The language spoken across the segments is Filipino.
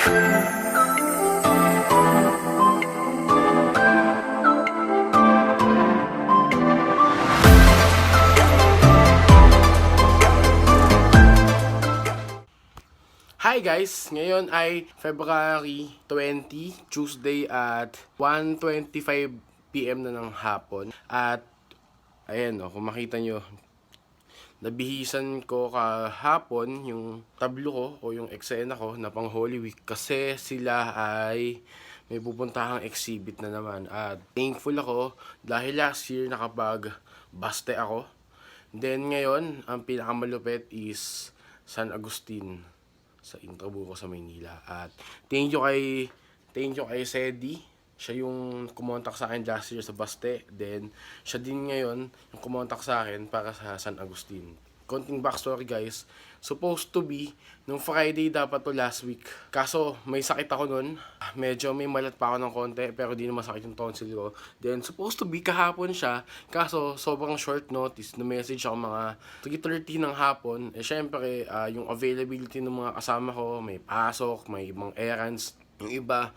Hi guys! Ngayon ay February 20, Tuesday at 1:25 PM na ng hapon. At ayan kung makita nyo, nabihisan ko kahapon yung tablo ko o yung eksena ko na pang Holy Week kasi sila ay may pupuntahang exhibit na naman. At thankful ako dahil last year nakapag-baste ako. Then ngayon, ang pinakamalupit is San Agustin sa Intramuros sa Maynila. At thank you kay Sedi. Siya yung kumontak sa akin last year sa Baste. Then siya din ngayon yung kumontak sa akin para sa San Agustin. Konting backstory guys. Supposed to be nung Friday dapat to last week. Kaso may sakit ako nun. Medyo may malat pa ako ng konti pero di naman sakit yung tonsil ko. Then supposed to be kahapon siya. Kaso sobrang short notice. Na-message ako mga 3:30 ng hapon. Syempre yung availability ng mga kasama ko, may pasok, may ibang errands. Yung iba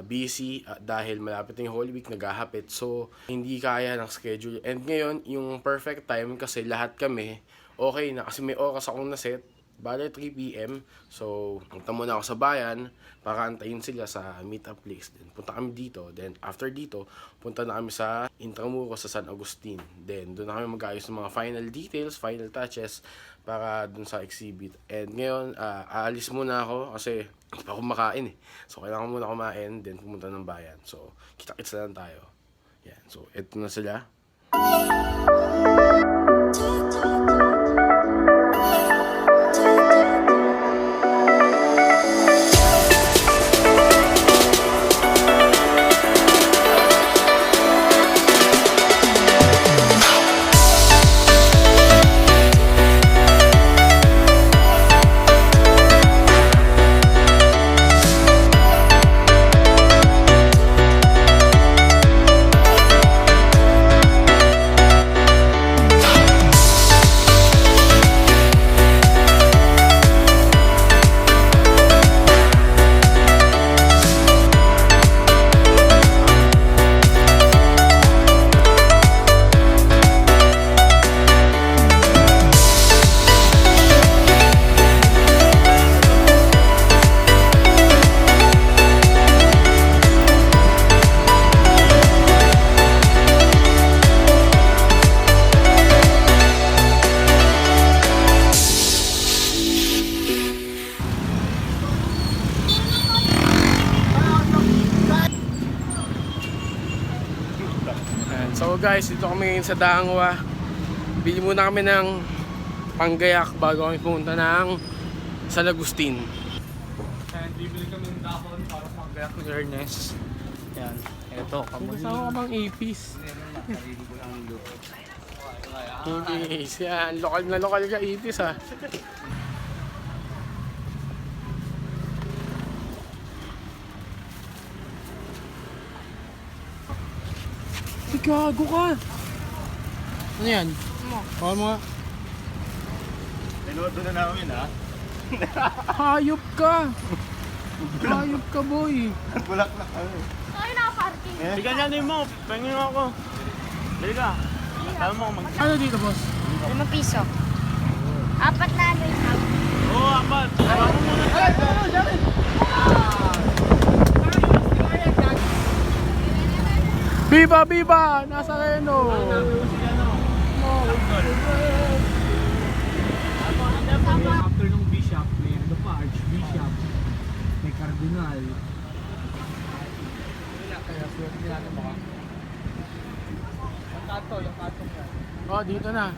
busy dahil malapit na yung Holy Week, naghahapit. So hindi kaya ng schedule. And ngayon yung perfect time kasi lahat kami okay na kasi may oras akong naset. Bale 3 PM. So punta muna ako sa bayan para antayin sila sa meet-up place. Then punta kami dito. Then after dito, punta na kami sa Intramuros sa San Agustin. Then doon na kami mag-ayos ng mga final details, final touches para dun sa exhibit. And ngayon, aalis muna ako kasi hindi pa ako makain eh. So kailangan muna kumain, then pumunta ng bayan. So kita-kits na lang tayo. Yan. So eto na sila. So guys, dito kami sa Dangwa. Bili muna kami ng panggayak bago kami pumunta ng San Agustin. And bibili kami ng dahon para panggayak ni Ernest. Yan, eto, kamuhin. Kasama ka bang ipis? Ipis, yan. Lokal na lokal ka ipis ha. Gago ka! Ano yan? Baka mga... Tinodo na namin ha? Hayop ka! Hayop ka boy! Bulaklak kami. Ay, naka-parking. Bigyan niya din mo, pangin ako. Dali ka. Tama mo mag... Ano dito boss? 5 piso. 4 na ano yung house. Oo, apat. Tama mo muna. Viva! Viva! Nazareno! After nung bishop, may ano pa, archbishop, may cardinal. Kaya suwerte natin baka. Yung kanto yan. Oh, dito na.